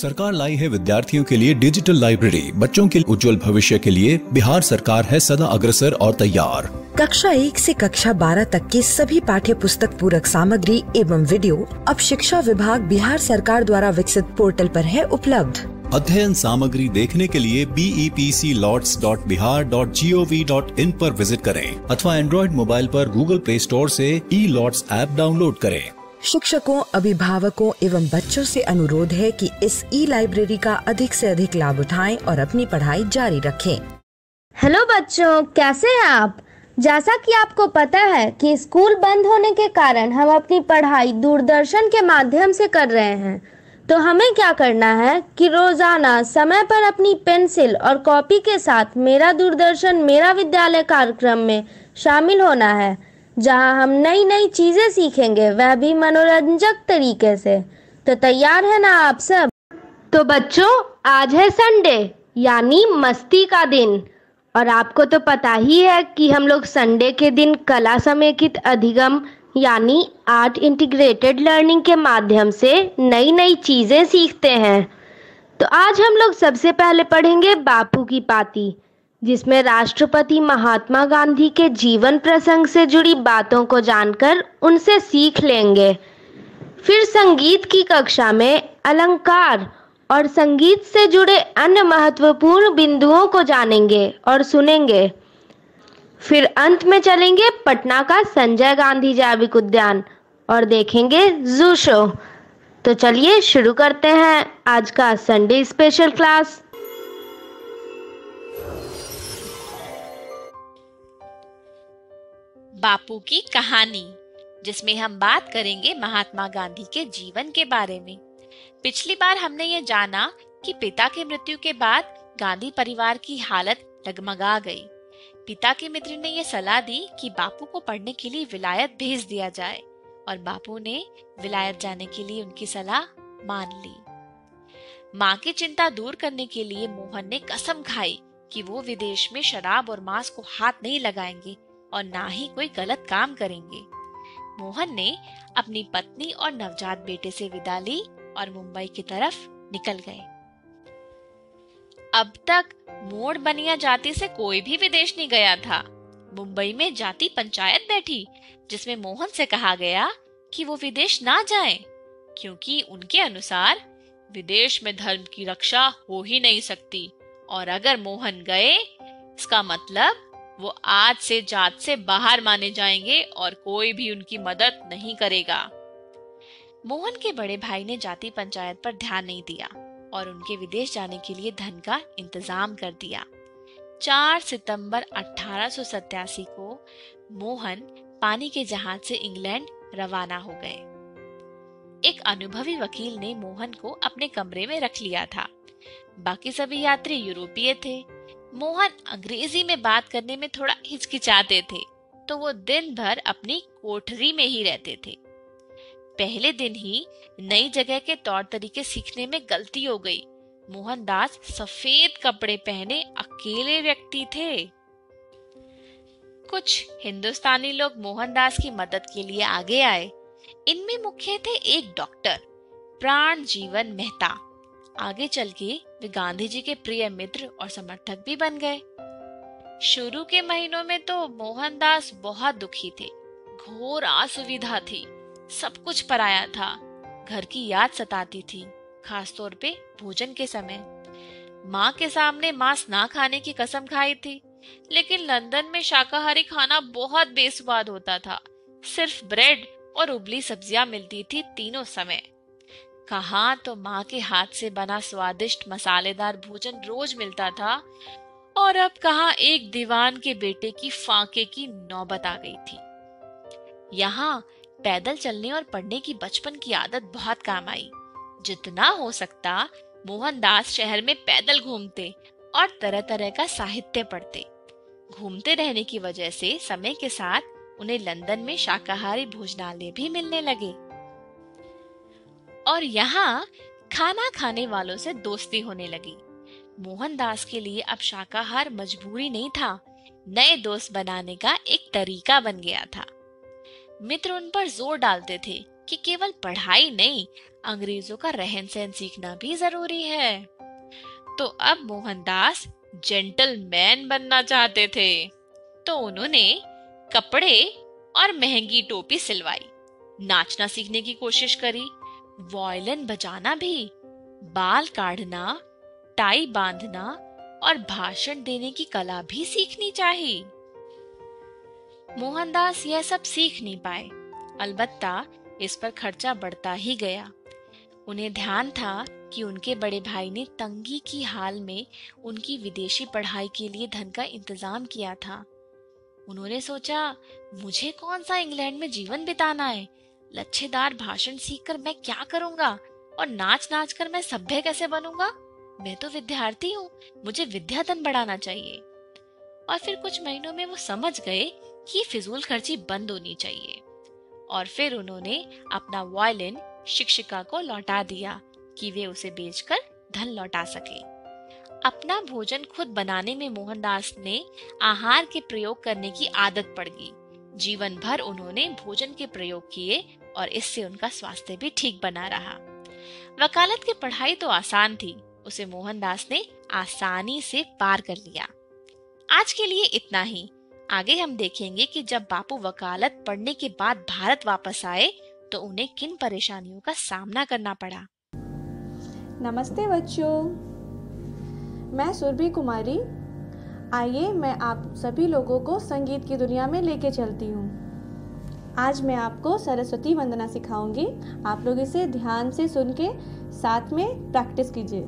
सरकार लाई है विद्यार्थियों के लिए डिजिटल लाइब्रेरी। बच्चों के उज्जवल भविष्य के लिए बिहार सरकार है सदा अग्रसर और तैयार। कक्षा 1 से कक्षा 12 तक की सभी पाठ्य पुस्तक पूरक सामग्री एवं वीडियो अब शिक्षा विभाग बिहार सरकार द्वारा विकसित पोर्टल पर है उपलब्ध। अध्ययन सामग्री देखने के लिए BEPCLots.bihar.gov.in पर विजिट करें अथवा एंड्रॉइड मोबाइल पर गूगल प्ले स्टोर से E-Lots ऐप डाउनलोड करें। शिक्षकों, अभिभावकों एवं बच्चों से अनुरोध है कि इस ई-लाइब्रेरी का अधिक से अधिक लाभ उठाएं और अपनी पढ़ाई जारी रखें। हेलो बच्चों, कैसे हैं आप? जैसा कि आपको पता है कि स्कूल बंद होने के कारण हम अपनी पढ़ाई दूरदर्शन के माध्यम से कर रहे हैं, तो हमें क्या करना है कि रोजाना समय पर अपनी पेंसिल और कॉपी के साथ मेरा दूरदर्शन मेरा विद्यालय कार्यक्रम में शामिल होना है, जहां हम नई नई चीजें सीखेंगे, वह भी मनोरंजक तरीके से। तो तैयार है ना आप सब? तो बच्चों, आज है संडे यानी मस्ती का दिन, और आपको तो पता ही है कि हम लोग संडे के दिन कला समेकित अधिगम यानी आर्ट इंटीग्रेटेड लर्निंग के माध्यम से नई नई चीजें सीखते हैं। तो आज हम लोग सबसे पहले पढ़ेंगे बापू की पाती, जिसमें राष्ट्रपति महात्मा गांधी के जीवन प्रसंग से जुड़ी बातों को जानकर उनसे सीख लेंगे। फिर संगीत की कक्षा में अलंकार और संगीत से जुड़े अन्य महत्वपूर्ण बिंदुओं को जानेंगे और सुनेंगे। फिर अंत में चलेंगे पटना का संजय गांधी जैविक उद्यान और देखेंगे जू शो। तो चलिए शुरू करते हैं आज का संडे स्पेशल क्लास। बापू की कहानी, जिसमें हम बात करेंगे महात्मा गांधी के जीवन के बारे में। पिछली बार हमने ये जाना कि पिता की मृत्यु के बाद गांधी परिवार की हालत डगमगा गई। पिता के मित्र ने यह सलाह दी कि बापू को पढ़ने के लिए विलायत भेज दिया जाए, और बापू ने विलायत जाने के लिए उनकी सलाह मान ली। माँ की चिंता दूर करने के लिए मोहन ने कसम खाई कि वो विदेश में शराब और मांस को हाथ नहीं लगाएंगे और ना ही कोई गलत काम करेंगे। मोहन ने अपनी पत्नी और नवजात बेटे से विदा ली और मुंबई की तरफ निकल गए। अब तक मोड़ बनिया जाति से कोई भी विदेश नहीं गया था। मुंबई में जाति पंचायत बैठी, जिसमें मोहन से कहा गया कि वो विदेश ना जाएं, क्योंकि उनके अनुसार विदेश में धर्म की रक्षा हो ही नहीं सकती, और अगर मोहन गए इसका मतलब वो आज से जात से बाहर माने जाएंगे और कोई भी उनकी मदद नहीं करेगा। मोहन के बड़े भाई ने जाति पंचायत पर ध्यान नहीं दिया और उनके विदेश जाने के लिए धन का इंतजाम कर दिया। 4 सितंबर 1887 को मोहन पानी के जहाज से इंग्लैंड रवाना हो गए। एक अनुभवी वकील ने मोहन को अपने कमरे में रख लिया था। बाकी सभी यात्री यूरोपीय थे। मोहन अंग्रेजी में बात करने में थोड़ा हिचकिचाते थे, तो वो दिन भर अपनी कोठरी में ही रहते थे। पहले दिन ही नई जगह के तौर तरीके सीखने में गलती हो गई। मोहनदास सफेद कपड़े पहने अकेले व्यक्ति थे। कुछ हिंदुस्तानी लोग मोहनदास की मदद के लिए आगे आए। इनमें मुख्य थे एक डॉक्टर प्राण जीवन मेहता। आगे चल के वे गांधी जी के प्रिय मित्र और समर्थक भी बन गए। शुरू के महीनों में तो मोहनदास बहुत दुखी थे। घोर असुविधा थी, सब कुछ पराया था। घर की याद सताती थी, खासतौर पे भोजन के समय। माँ के सामने मांस ना खाने की कसम खाई थी, लेकिन लंदन में शाकाहारी खाना बहुत बेस्वाद होता था। सिर्फ ब्रेड और उबली सब्जियां मिलती थी तीनों समय। कहाँ तो माँ के हाथ से बना स्वादिष्ट मसालेदार भोजन रोज मिलता था, और अब कहाँ एक दीवान के बेटे की फांके की नौबत आ गई थी। यहाँ पैदल चलने और पढ़ने की बचपन की आदत बहुत काम आई। जितना हो सकता मोहनदास शहर में पैदल घूमते और तरह तरह का साहित्य पढ़ते। घूमते रहने की वजह से समय के साथ उन्हें लंदन में शाकाहारी भोजनालय भी मिलने लगे, और यहाँ खाना खाने वालों से दोस्ती होने लगी। मोहनदास के लिए अब शाकाहार मजबूरी नहीं था, नए दोस्त बनाने का एक तरीका बन गया था। मित्र उन पर जोर डालते थे कि केवल पढ़ाई नहीं, अंग्रेजों का रहन सहन सीखना भी जरूरी है। तो अब मोहनदास जेंटलमैन बनना चाहते थे, तो उन्होंने कपड़े और महंगी टोपी सिलवाई, नाचना सीखने की कोशिश करी, वायलिन बजाना भी, बाल काढ़ना, टाई बांधना और भाषण देने की कला भी सीखनी चाहिए। मोहनदास यह सब सीख नहीं पाए, अलबत्ता इस पर खर्चा बढ़ता ही गया। उन्हें ध्यान था कि उनके बड़े भाई ने तंगी की हाल में उनकी विदेशी पढ़ाई के लिए धन का इंतजाम किया था। उन्होंने सोचा, मुझे कौन सा इंग्लैंड में जीवन बिताना है, लच्छेदार भाषण सीखकर मैं क्या करूंगा और नाच नाच कर मैं सभ्य कैसे बनूंगा। मैं तो विद्यार्थी हूँ, मुझे विद्याधन बढ़ाना चाहिए। और फिर कुछ महीनों में वो समझ गए कि फिजूल खर्ची बंद होनी चाहिए, और फिर उन्होंने अपना वायलिन शिक्षिका को लौटा दिया कि वे उसे बेचकर धन लौटा सके। अपना भोजन खुद बनाने में मोहनदास ने आहार के प्रयोग करने की आदत पड़ गई। जीवन भर उन्होंने भोजन के प्रयोग किए और इससे उनका स्वास्थ्य भी ठीक बना रहा। वकालत की पढ़ाई तो आसान थी, उसे मोहनदास ने आसानी से पार कर लिया। आज के लिए इतना ही। आगे हम देखेंगे कि जब बापू वकालत पढ़ने के बाद भारत वापस आए तो उन्हें किन परेशानियों का सामना करना पड़ा। नमस्ते बच्चों, मैं सुरभि कुमारी। आइए मैं आप सभी लोगों को संगीत की दुनिया में लेके चलती हूँ। आज मैं आपको सरस्वती वंदना सिखाऊंगी। आप लोग इसे ध्यान से सुन के साथ में प्रैक्टिस कीजिए।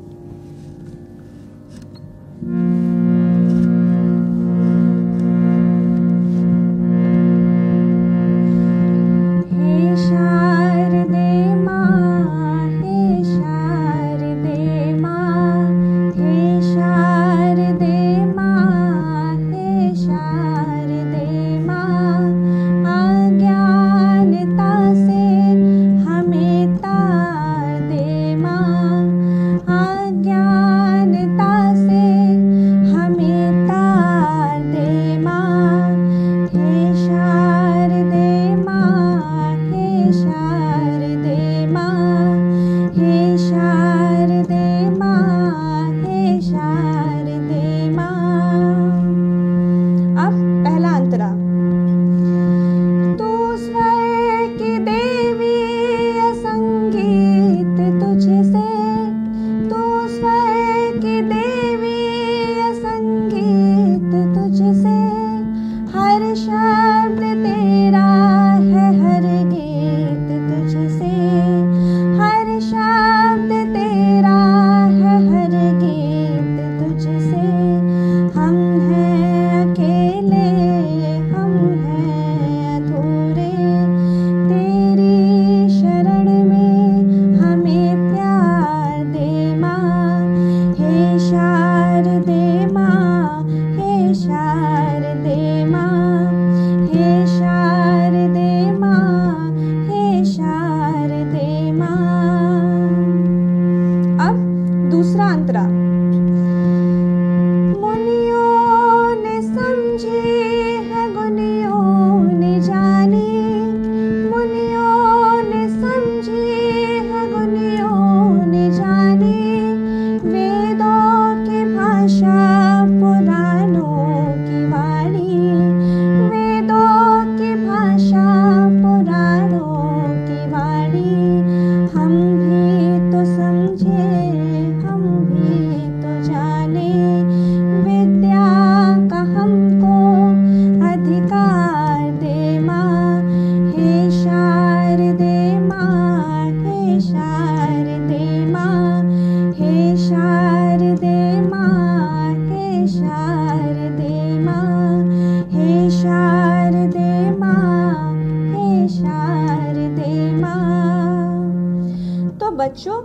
बच्चों,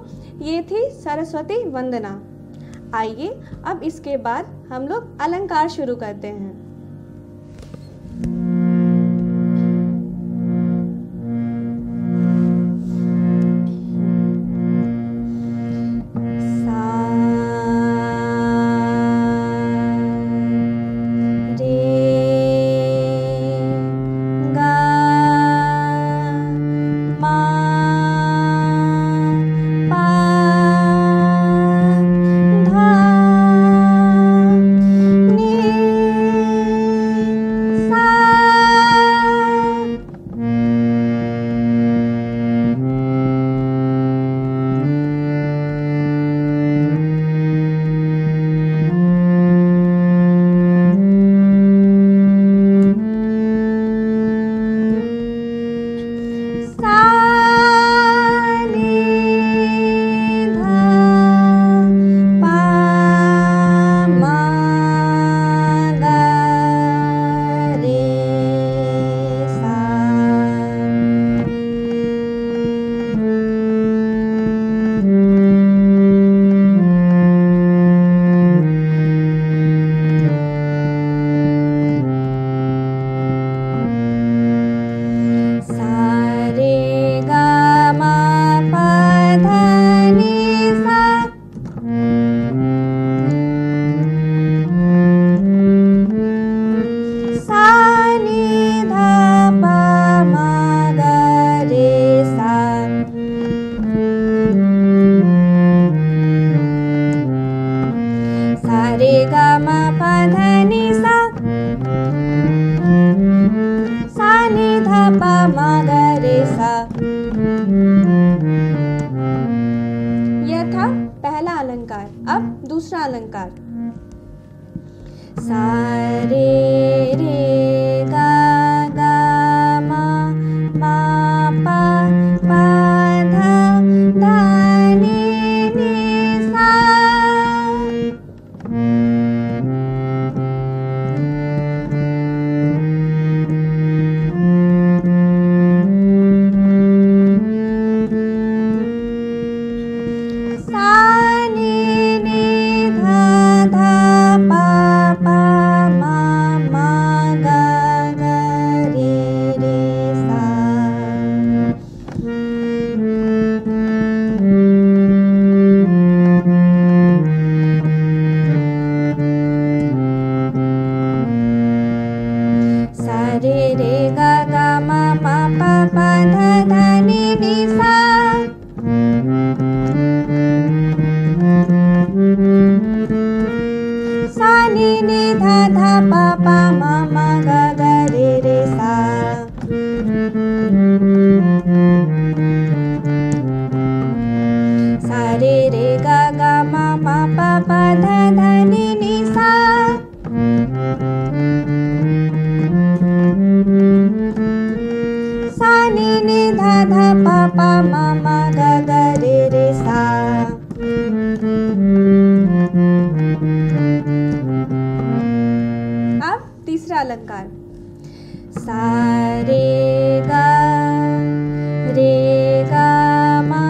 ये थी सरस्वती वंदना। आइए अब इसके बाद हम लोग अलंकार शुरू करते हैं। मा दूसरा अलंकार। सा रे रे गा गा मा मा पा पा धा धा नी नी सा। तीसरा अलंकार। सा रे गा मा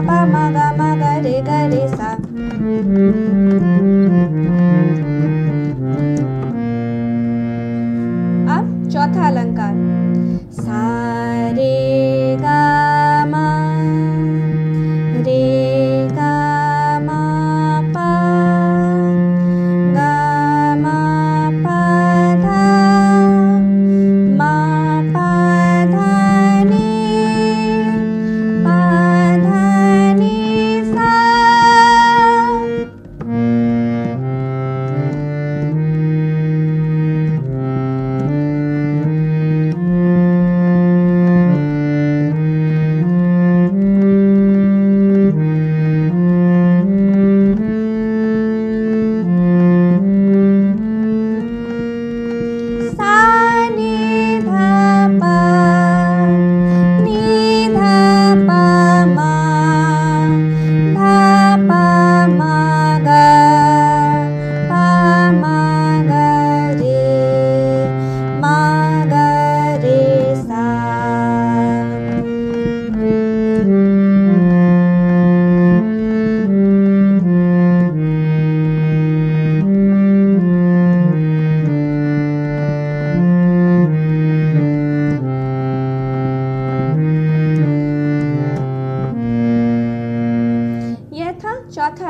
पा मा पा धा नी सा। अब चौथा अलंकार। सा रे गा मा पा धा मा पा धा नी सा।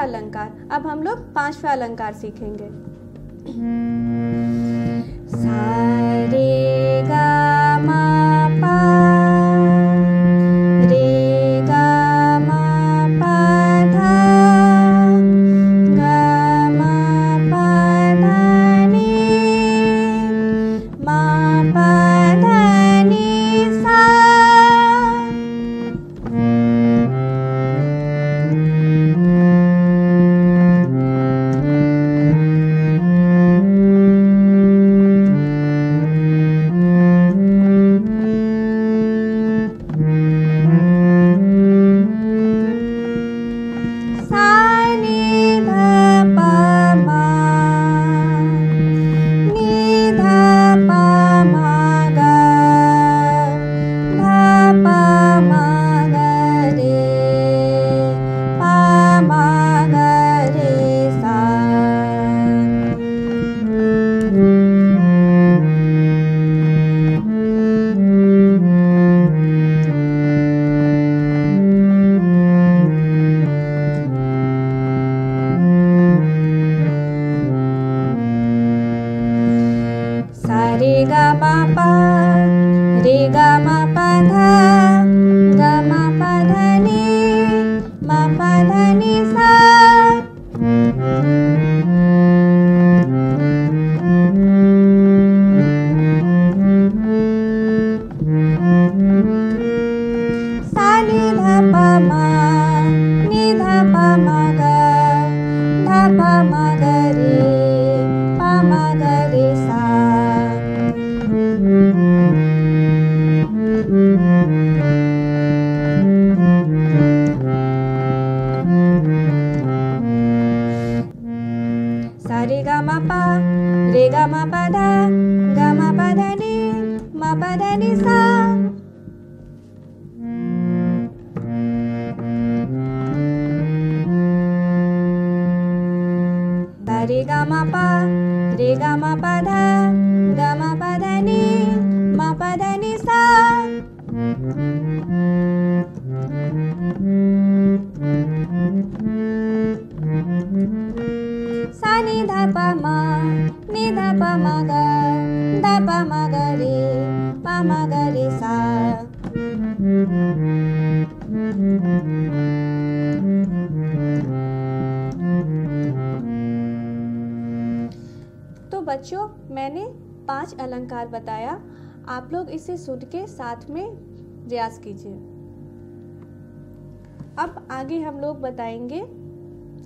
अलंकार। अब हम लोग पांचवा अलंकार सीखेंगे। सा रे गा मा पा, रे गा मा पा धा, गा मा पा धा नी, मा पा धा नी सा। रे गा मा पा, रे गा मा पा धा, गा मा पा धा नी, मा पा धा नी सा। सा नी धा पा मा, नी धा पा मा गा, धा पा मा गा रे, पा मा गा रे सा। तो बच्चों, मैंने 5 अलंकार बताया। आप लोग इसे सुन के साथ में रियाज कीजिए। अब आगे हम लोग बताएंगे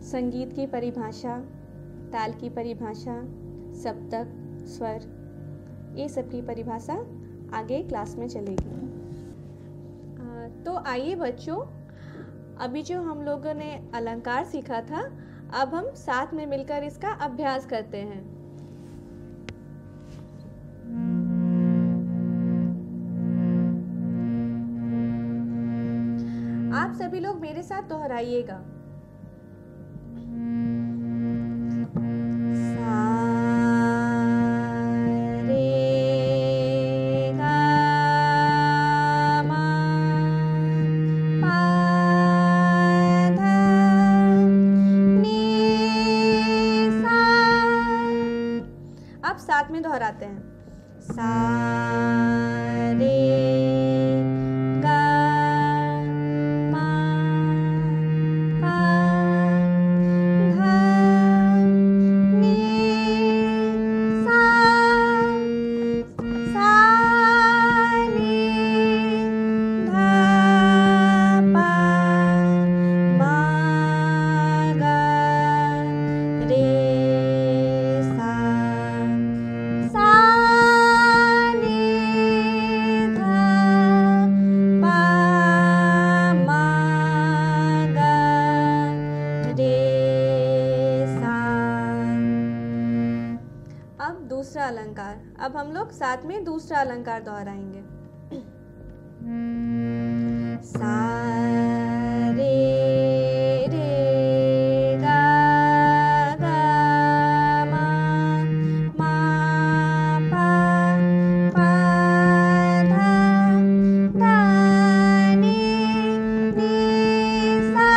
संगीत की परिभाषा, ताल की परिभाषा, सप्तक, स्वर, ये सब की परिभाषा आगे क्लास में चलेगी। तो आइए बच्चों, अभी जो हम लोगों ने अलंकार सीखा था, अब हम साथ में मिलकर इसका अभ्यास करते हैं। आप सभी लोग मेरे साथ दोहराइएगा। अब साथ में दोहराते हैं। सा रे गा मा पा धा नी सा। सा नी धा पा मा गा रे सा। सा नी धा पा मा गा रे सा। अब दूसरा अलंकार। अब हम लोग साथ में दूसरा अलंकार दोहराएंगे। सा रे रे गा गा मा मा पा पा धा धा नी नी सा।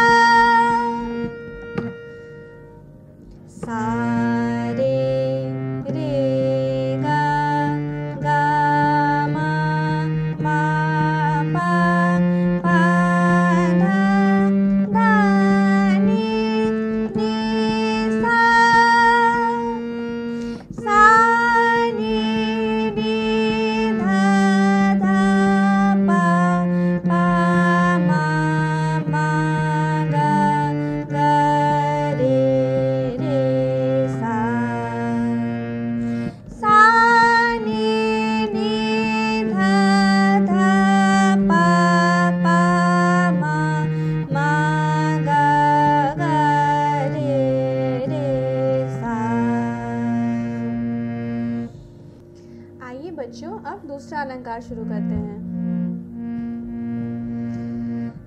अलंकार शुरू करते हैं।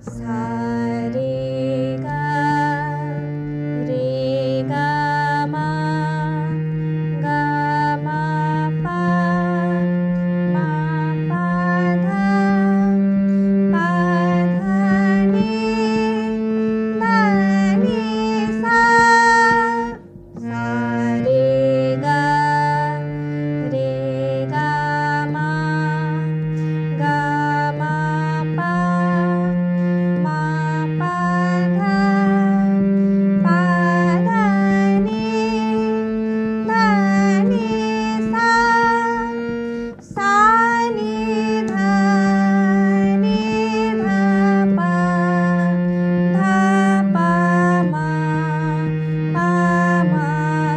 सा रे गा रे गा मा गा मा पा धा नी धा नी सा रे गा मा गा मा पा धा नी धा नी सा नी धा पा धा पा मा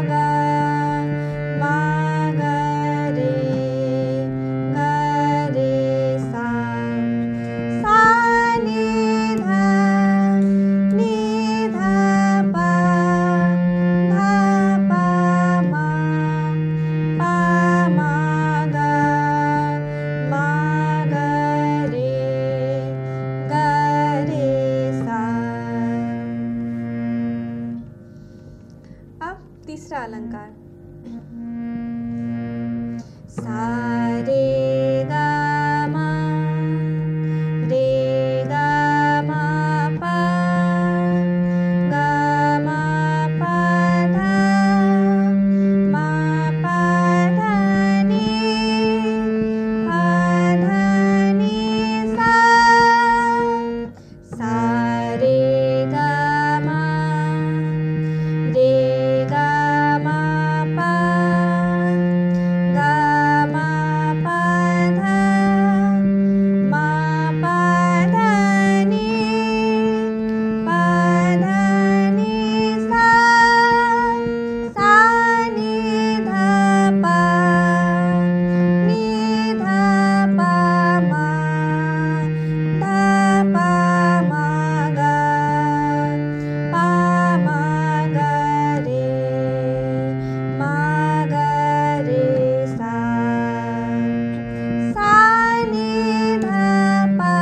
गा रे सा नी धा पा धा पा मा गा रे सा। अब तीसरा अलंकार। सा रे गा मा पा गा मा पा धा नी सा रे गा मा पा गा मा पा धा नी सा नी धा पा मा गा रे सा। सा नी धा पा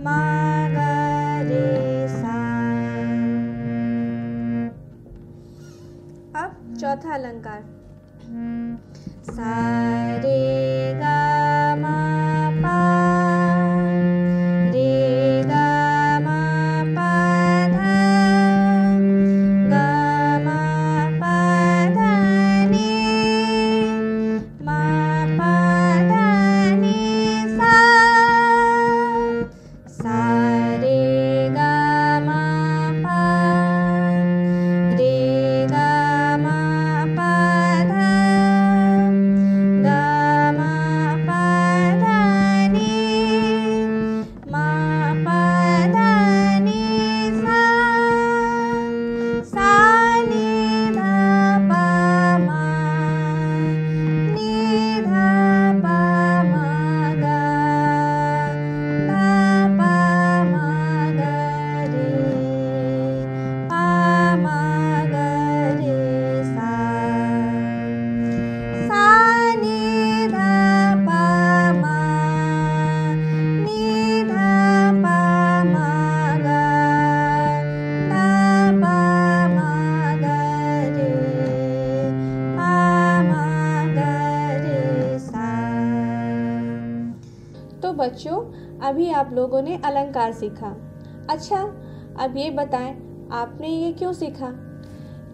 मा गा रे सा। अब चौथा अलंकार। सा रे गा मा पा धा नी सा रे गा मा पा धा नी सा नी धा पा मा गा रे सा। सा नी धा पा मा गा रे सा। तो बच्चों, अभी आप लोगों ने अलंकार सीखा। अच्छा, अब ये बताएं आपने ये क्यों सीखा?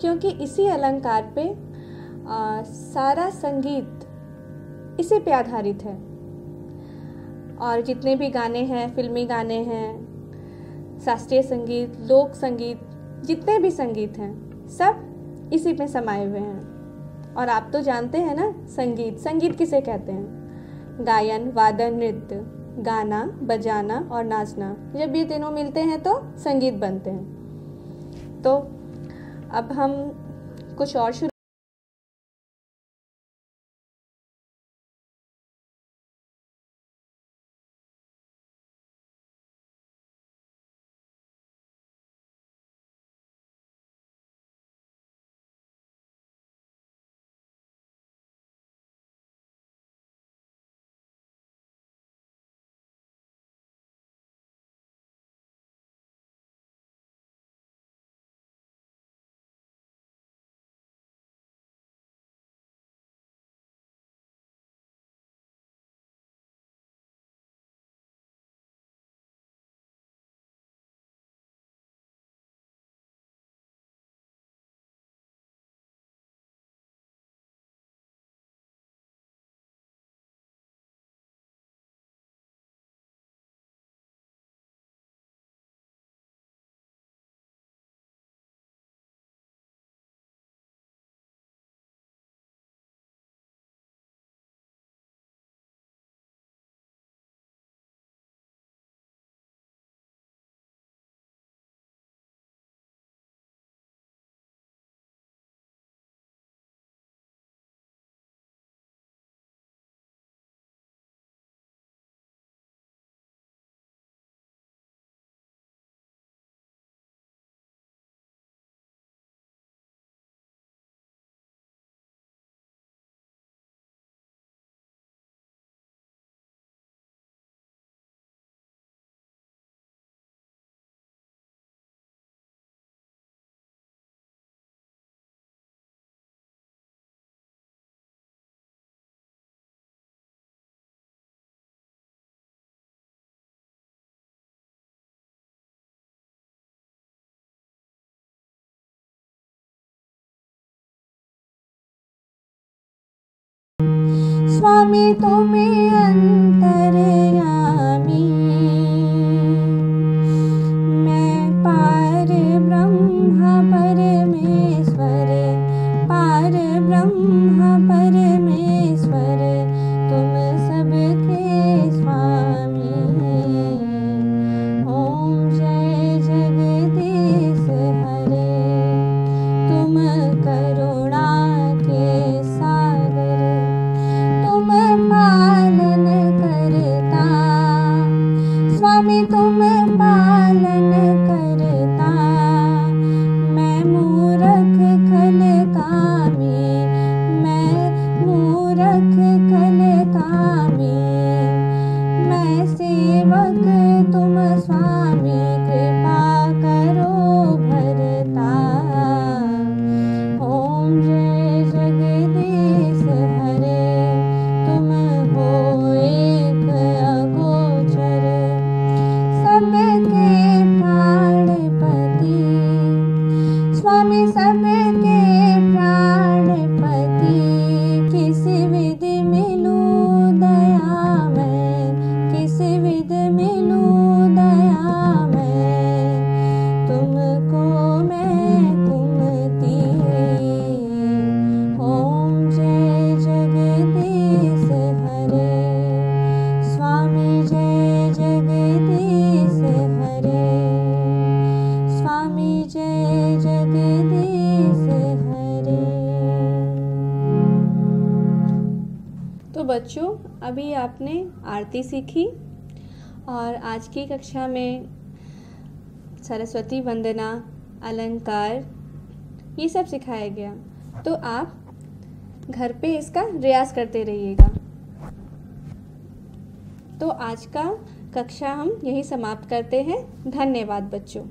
क्योंकि इसी अलंकार पे सारा संगीत इसी पे आधारित है, और जितने भी गाने हैं, फिल्मी गाने हैं, शास्त्रीय संगीत, लोक संगीत, जितने भी संगीत हैं, सब इसी में समाये हुए हैं। और आप तो जानते हैं ना, संगीत किसे कहते हैं? गायन, वादन, नृत्य, गाना, बजाना और नाचना, जब ये तीनों मिलते हैं तो संगीत बनते हैं। तो अब हम कुछ और शुरू स्वामी तुम्हें अंतर्यामी, मैं पार ब्रह्म परमेश्वर, पार ब्रह्म परमेश्वर, तुम सबके स्वामी। ओम जय जगदीश हरे, तुम करुणा के सागर, तुम पालन करता, स्वामी तुम पालन करता। मैं मूरख खल कामी, मैं मूरख खल कामी, मैं सेवक तुम स्वामी, कृपा करो भरता। ओम जय जगदीश हरे, तुम हो एक अगोचर, सबके प्राणपति, स्वामी सबके प्राणपति। किस विध मिलूं दया मैं, किस विध मिलूं दया मैं, तुमको मैं कुमति। ओम जय जगदीश हरे, स्वामी जय जगदीश हरे, स्वामी जय जगदीश हरे। तो बच्चों, अभी आपने आरती सीखी और आज की कक्षा में सरस्वती वंदना, अलंकार, ये सब सिखाया गया। तो आप घर पे इसका रियाज करते रहिएगा। तो आज का कक्षा हम यही समाप्त करते हैं। धन्यवाद बच्चों।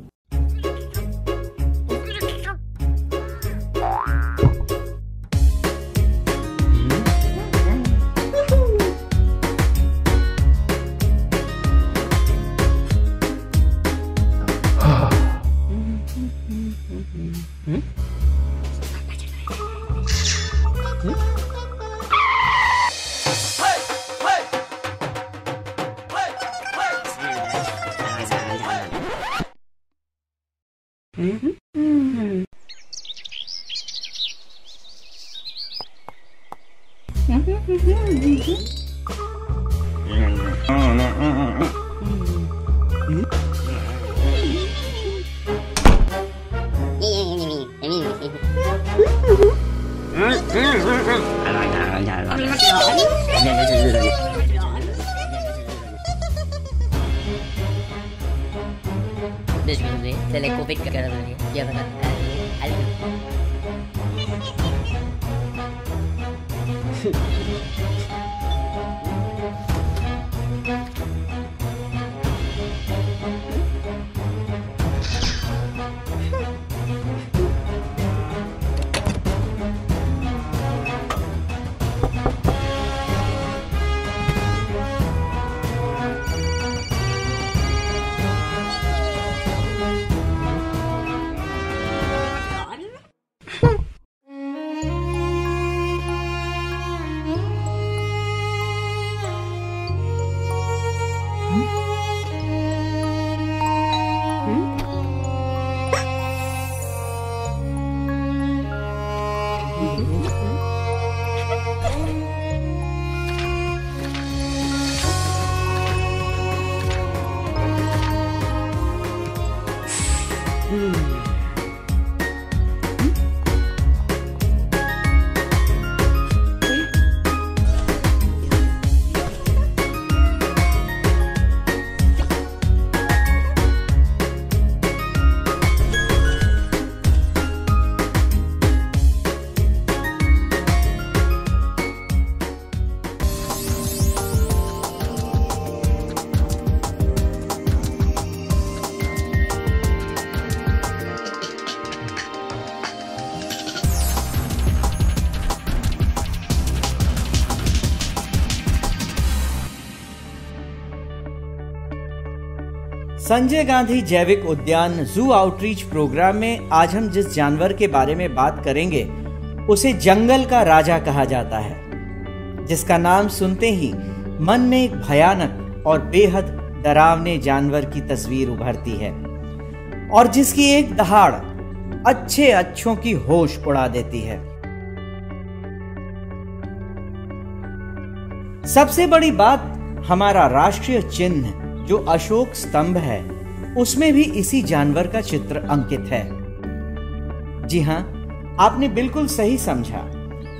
Sele COVID ke dalam dia. Dia benar. Sanjay Gandhi जैविक उद्यान जू आउटरीच प्रोग्राम में आज हम जिस जानवर के बारे में बात करेंगे उसे जंगल का राजा कहा जाता है। जिसका नाम सुनते ही मन में एक भयानक और बेहद डरावने जानवर की तस्वीर उभरती है और जिसकी एक दहाड़ अच्छों की होश उड़ा देती है। सबसे बड़ी बात, हमारा राष्ट्रीय चिन्ह जो अशोक स्तंभ है, उसमें भी इसी जानवर का चित्र अंकित है। जी हां, आपने बिल्कुल सही समझा,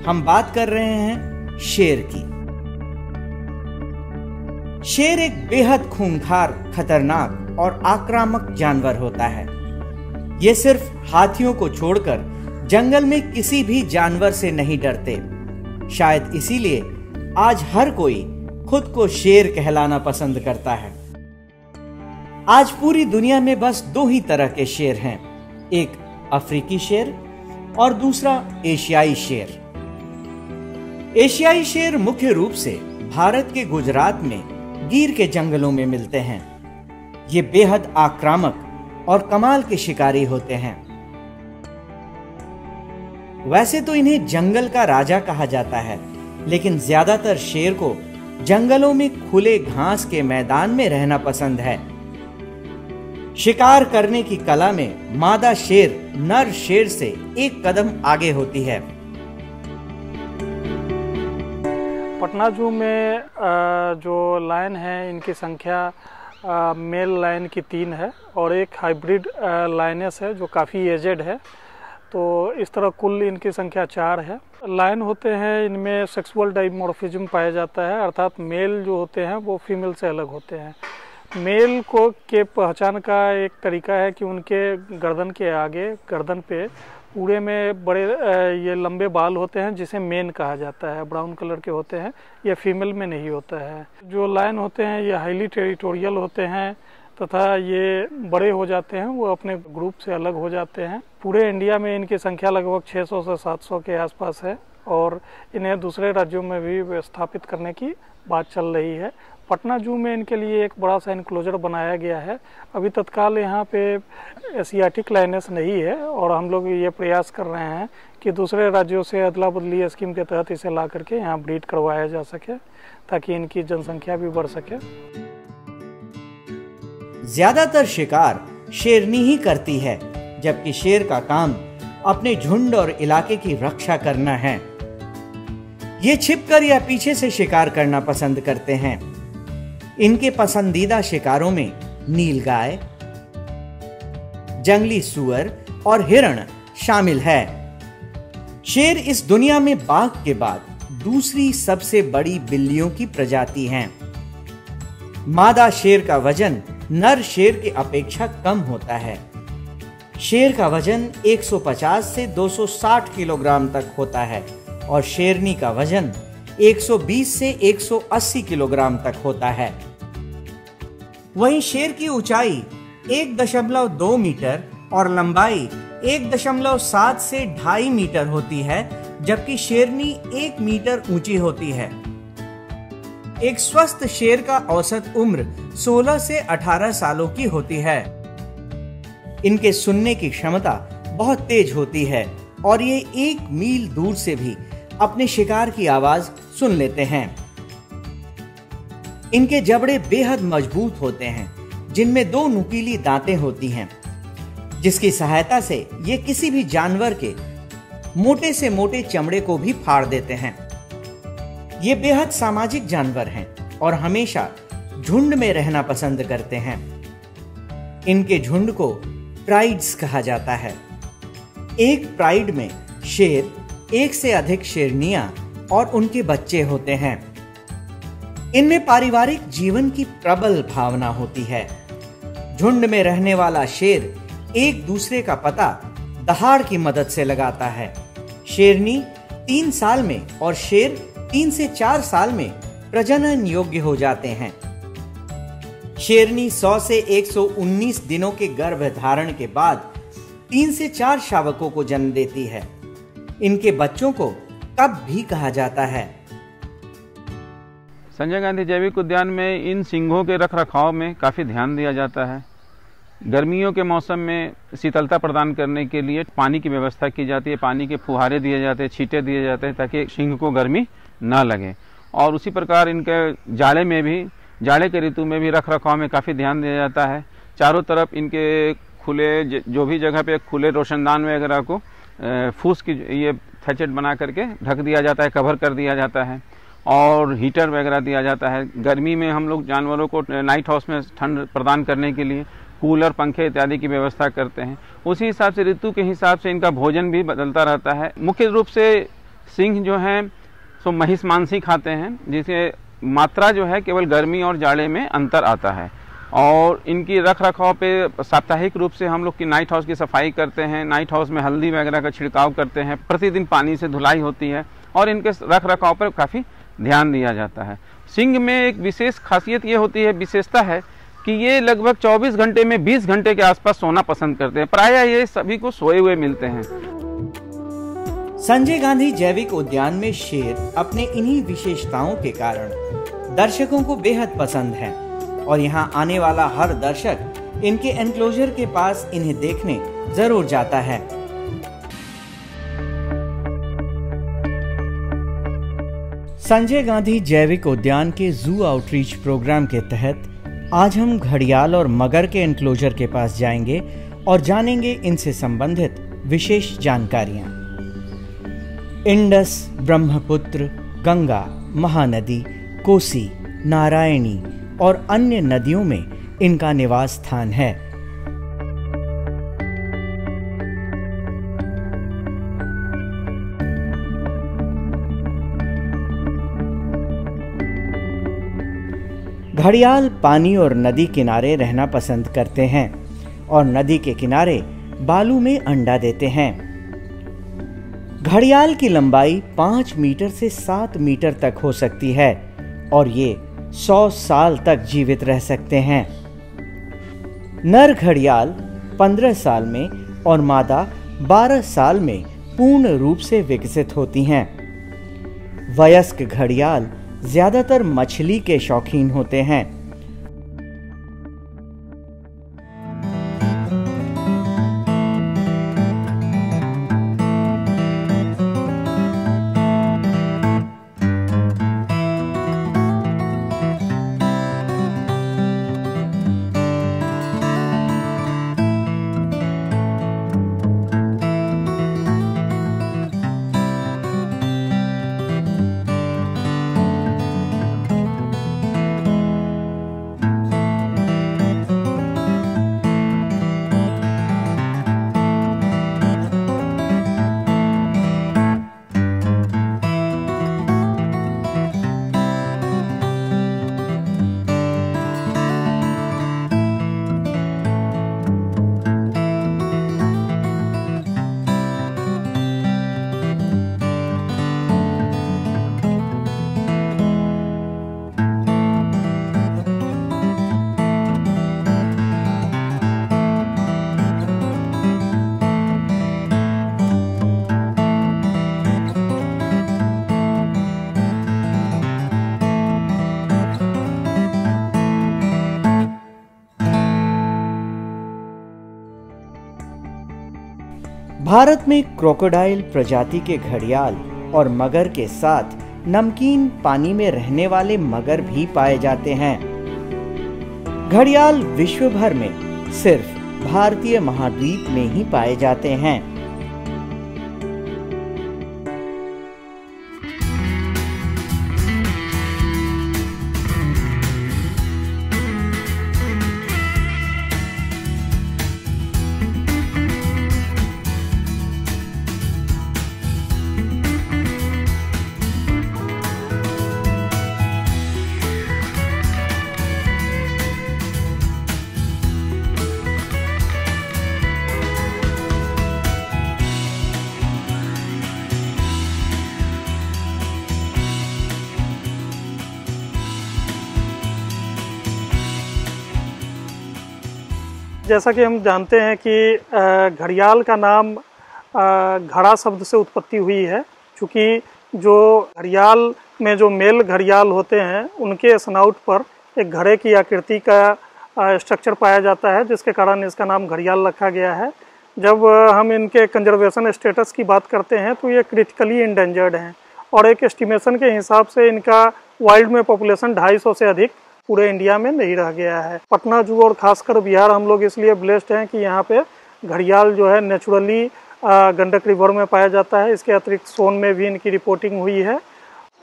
हम बात कर रहे हैं शेर की। शेर एक बेहद खूंखार, खतरनाक और आक्रामक जानवर होता है। यह सिर्फ हाथियों को छोड़कर जंगल में किसी भी जानवर से नहीं डरते। शायद इसीलिए आज हर कोई खुद को शेर कहलाना पसंद करता है। आज पूरी दुनिया में बस 2 ही तरह के शेर हैं, एक अफ्रीकी शेर और दूसरा एशियाई शेर। एशियाई शेर मुख्य रूप से भारत के गुजरात में गिर के जंगलों में मिलते हैं। ये बेहद आक्रामक और कमाल के शिकारी होते हैं। वैसे तो इन्हें जंगल का राजा कहा जाता है, लेकिन ज्यादातर शेर को जंगलों में खुले घास के मैदान में रहना पसंद है। शिकार करने की कला में मादा शेर नर शेर से एक कदम आगे होती है। पटना जू में जो लायन है, इनकी संख्या मेल लायन की 3 है और एक हाइब्रिड लायनेस है जो काफ़ी एजेड है। तो इस तरह कुल इनकी संख्या 4 है। लायन होते हैं, इनमें सेक्सुअल डाइमॉर्फिज्म पाया जाता है, अर्थात मेल जो होते हैं वो फीमेल से अलग होते हैं। मेल को के पहचान का एक तरीका है कि उनके गर्दन के आगे, गर्दन पे पूरे में बड़े ये लंबे बाल होते हैं जिसे मेन कहा जाता है, ब्राउन कलर के होते हैं। ये फीमेल में नहीं होता है। जो लायन होते हैं ये हाईली टेरिटोरियल होते हैं तथा ये बड़े हो जाते हैं, वो अपने ग्रुप से अलग हो जाते हैं। पूरे इंडिया में इनकी संख्या लगभग 600 से 700 के आसपास है और इन्हें दूसरे राज्यों में भी स्थापित करने की बात चल रही है। पटना जू में इनके लिए एक बड़ा सा इनक्लोजर बनाया गया है। अभी तत्काल यहाँ पे एशियाटिक लायनेस नहीं है और हम लोग ये प्रयास कर रहे हैं कि दूसरे राज्यों से अदला बदली स्कीम के तहत इसे ला करके यहाँ ब्रीड करवाया जा सके ताकि इनकी जनसंख्या भी बढ़ सके। ज्यादातर शिकार शेरनी ही करती है, जबकि शेर का काम अपने झुंड और इलाके की रक्षा करना है। ये छिपकर या पीछे से शिकार करना पसंद करते हैं। इनके पसंदीदा शिकारों में नीलगाय, जंगली सूअर और हिरण शामिल है। शेर इस दुनिया में बाघ के बाद दूसरी सबसे बड़ी बिल्लियों की प्रजाति है। मादा शेर का वजन नर शेर की अपेक्षा कम होता है। शेर का वजन 150 से 260 किलोग्राम तक होता है और शेरनी का वजन 120 से 180 किलोग्राम तक होता है। वहीं शेर की ऊंचाई 1.2 मीटर और लंबाई 1.7 से 2.5 मीटर होती है, जबकि शेरनी 1 मीटर ऊंची होती है। एक स्वस्थ शेर का औसत उम्र 16 से 18 सालों की होती है। इनके सुनने की क्षमता बहुत तेज होती है और ये 1 मील दूर से भी अपने शिकार की आवाज सुन लेते हैं। इनके जबड़े बेहद मजबूत होते हैं, जिनमें 2 नुकीली दांतें होती हैं, जिसकी सहायता से ये किसी भी जानवर के मोटे से मोटे चमड़े को भी फाड़ देते हैं। ये बेहद सामाजिक जानवर हैं और हमेशा झुंड में रहना पसंद करते हैं। इनके झुंड को प्राइड्स कहा जाता है। एक प्राइड में शेर, 1 से अधिक शेरनियां और उनके बच्चे होते हैं। इनमें पारिवारिक जीवन की प्रबल भावना होती है। झुंड में रहने वाला शेर एक दूसरे का पता दहाड़ की मदद से लगाता है। शेरनी 3 साल में और शेर 3 से 4 साल में प्रजनन योग्य हो जाते हैं। शेरनी 100 से 119 दिनों के गर्भ धारण के बाद 3 से 4 शावकों को जन्म देती है। इनके बच्चों को कब भी कहा जाता है। संजय गांधी जैविक उद्यान में इन सिंघों के रखरखाव में काफ़ी ध्यान दिया जाता है। गर्मियों के मौसम में शीतलता प्रदान करने के लिए पानी की व्यवस्था की जाती है। पानी के फुहारे दिए जाते हैं, छींटे दिए जाते हैं ताकि सिंघ को गर्मी ना लगे। और उसी प्रकार इनके जाड़े में भी, जाड़े के ऋतु में भी रख रखाव में काफ़ी ध्यान दिया जाता है। चारों तरफ इनके खुले, जो भी जगह पे खुले रोशनदान वगैरह को फूस की ये थैचेट बना करके ढक दिया जाता है, कवर कर दिया जाता है, और हीटर वगैरह दिया जाता है। गर्मी में हम लोग जानवरों को नाइट हाउस में ठंड प्रदान करने के लिए कूलर, पंखे इत्यादि की व्यवस्था करते हैं। उसी हिसाब से ऋतु के हिसाब से इनका भोजन भी बदलता रहता है। मुख्य रूप से सिंह जो हैं सो महिष मांसी खाते हैं, जिसे मात्रा जो है केवल गर्मी और जाड़े में अंतर आता है। और इनकी रख रखाव पे साप्ताहिक रूप से हम लोग की नाइट हाउस की सफाई करते हैं, नाइट हाउस में हल्दी वगैरह का छिड़काव करते हैं, प्रतिदिन पानी से धुलाई होती है और इनके रख रखाव पर काफ़ी ध्यान दिया जाता है। सिंह में एक विशेष खासियत ये होती है, विशेषता है कि ये लगभग 24 घंटे में 20 घंटे के आसपास सोना पसंद करते हैं। प्रायः ये सभी को सोए हुए मिलते हैं। संजय गांधी जैविक उद्यान में शेर अपने इन्हीं विशेषताओं के कारण दर्शकों को बेहद पसंद है और यहाँ आने वाला हर दर्शक इनके एनक्लोजर के पास इन्हें देखने जरूर जाता है। संजय गांधी जैविक उद्यान के जू आउटरीच प्रोग्राम के तहत आज हम घड़ियाल और मगर के एनक्लोजर के पास जाएंगे और जानेंगे इनसे संबंधित विशेष जानकारियां। इंडस, ब्रह्मपुत्र, गंगा, महानदी, कोसी, नारायणी और अन्य नदियों में इनका निवास स्थान है। घड़ियाल पानी और नदी किनारे रहना पसंद करते हैं और नदी के किनारे बालू में अंडा देते हैं। घड़ियाल की लंबाई 5 मीटर से 7 मीटर तक हो सकती है और ये 100 साल तक जीवित रह सकते हैं। नर घड़ियाल 15 साल में और मादा 12 साल में पूर्ण रूप से विकसित होती हैं। वयस्क घड़ियाल ज्यादातर मछली के शौकीन होते हैं। भारत में क्रोकोडाइल प्रजाति के घड़ियाल और मगर के साथ नमकीन पानी में रहने वाले मगर भी पाए जाते हैं। घड़ियाल विश्व भर में सिर्फ भारतीय महाद्वीप में ही पाए जाते हैं। जैसा कि हम जानते हैं कि घड़ियाल का नाम घड़ा शब्द से उत्पत्ति हुई है, क्योंकि जो घड़ियाल में जो मेल घड़ियाल होते हैं उनके स्नाउट पर एक घड़े की आकृति का स्ट्रक्चर पाया जाता है, जिसके कारण इसका नाम घड़ियाल रखा गया है। जब हम इनके कंजर्वेशन स्टेटस की बात करते हैं तो ये क्रिटिकली इंडेंजर्ड हैं और एक एस्टिमेशन के हिसाब से इनका वाइल्ड में पॉपुलेशन 250 से अधिक पूरे इंडिया में नहीं रह गया है। पटना जू और खासकर बिहार हम लोग इसलिए ब्लेस्ड हैं कि यहाँ पे घड़ियाल जो है नेचुरली गंडक रिवर में पाया जाता है। इसके अतिरिक्त सोन में भी इनकी रिपोर्टिंग हुई है।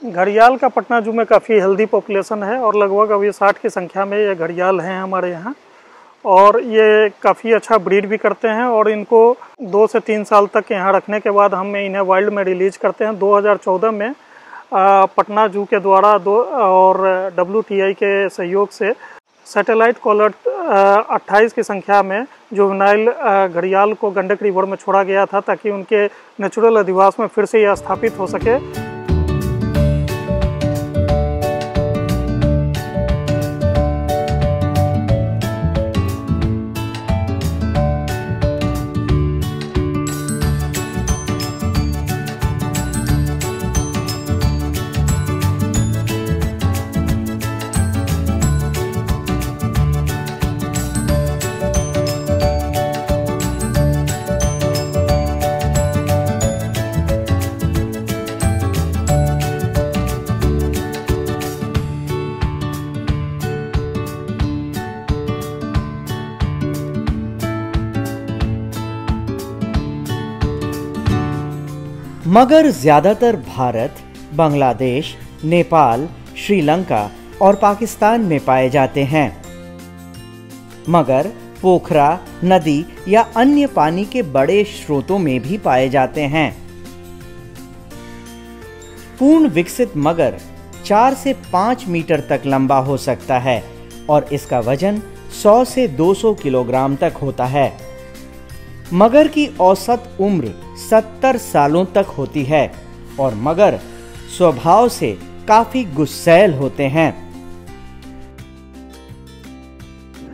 घड़ियाल का पटना जू में काफ़ी हेल्दी पॉपुलेशन है और लगभग अभी 60 की संख्या में ये घड़ियाल हैं हमारे यहाँ, और ये काफ़ी अच्छा ब्रीड भी करते हैं और इनको 2 से 3 साल तक यहाँ रखने के बाद हम इन्हें वाइल्ड में रिलीज करते हैं। 2014 में पटना जू के द्वारा और WTI के सहयोग से सैटेलाइट कॉलर 28 की संख्या में जुवेनाइल घड़ियाल को गंडक रिवर में छोड़ा गया था ताकि उनके नेचुरल अधिवास में फिर से यह स्थापित हो सके। मगर ज्यादातर भारत, बांग्लादेश, नेपाल, श्रीलंका और पाकिस्तान में पाए जाते हैं। मगर पोखरा, नदी या अन्य पानी के बड़े स्रोतों में भी पाए जाते हैं। पूर्ण विकसित मगर 4 से 5 मीटर तक लंबा हो सकता है और इसका वजन 100 से 200 किलोग्राम तक होता है। मगर की औसत उम्र 70 सालों तक होती है और मगर स्वभाव से काफी गुस्सैल होते हैं।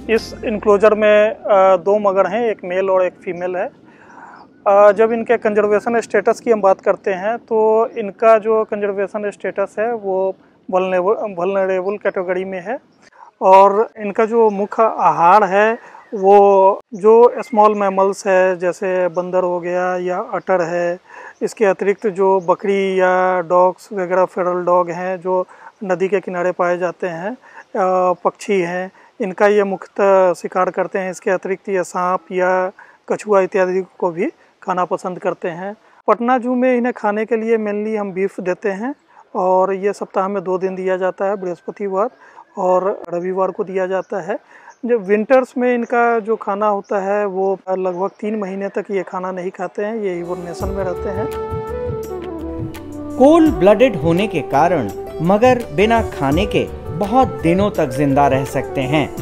इस इनक्लोजर में 2 मगर हैं, एक मेल और एक फीमेल है। जब इनके कंजर्वेशन स्टेटस की हम बात करते हैं तो इनका जो कंजर्वेशन स्टेटस है वो वल्नरेबल कैटेगरी में है और इनका जो मुख्य आहार है वो जो स्मॉल मैमल्स है जैसे बंदर हो गया या अटर है, इसके अतिरिक्त जो बकरी या डॉग्स वगैरह फेरल डॉग हैं जो नदी के किनारे पाए जाते हैं, पक्षी हैं, इनका ये मुख्यतः शिकार करते हैं। इसके अतिरिक्त ये सांप या कछुआ इत्यादि को भी खाना पसंद करते हैं। पटना जू में इन्हें खाने के लिए मेनली हम बीफ देते हैं और ये सप्ताह में 2 दिन दिया जाता है, बृहस्पतिवार और रविवार को दिया जाता है। जब विंटर्स में इनका जो खाना होता है वो लगभग 3 महीने तक ये खाना नहीं खाते हैं, ये हिबरनेशन में रहते हैं। कोल्ड ब्लडेड होने के कारण मगर बिना खाने के बहुत दिनों तक जिंदा रह सकते हैं।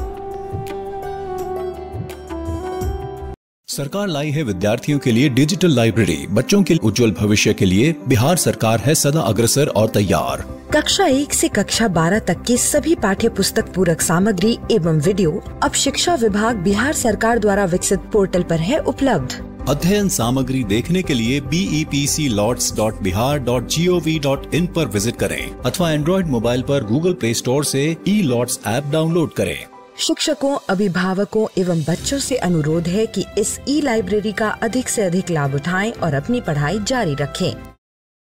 सरकार लाई है विद्यार्थियों के लिए डिजिटल लाइब्रेरी। बच्चों के उज्जवल भविष्य के लिए बिहार सरकार है सदा अग्रसर और तैयार। कक्षा 1 से कक्षा 12 तक की सभी पाठ्य पुस्तक पूरक सामग्री एवं वीडियो अब शिक्षा विभाग बिहार सरकार द्वारा विकसित पोर्टल पर है उपलब्ध। अध्ययन सामग्री देखने के लिए BEPCLOTS.bihar.gov.in पर विजिट करें अथवा एंड्रॉइड मोबाइल पर गूगल प्ले स्टोर से E-LOTS ऐप डाउनलोड करें। शिक्षकों, अभिभावकों एवं बच्चों से अनुरोध है कि इस लाइब्रेरी का अधिक से अधिक लाभ उठाएं और अपनी पढ़ाई जारी रखें।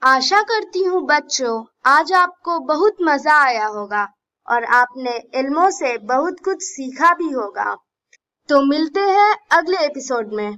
आशा करती हूँ बच्चों आज आपको बहुत मजा आया होगा और आपने इल्मों से बहुत कुछ सीखा भी होगा। तो मिलते हैं अगले एपिसोड में।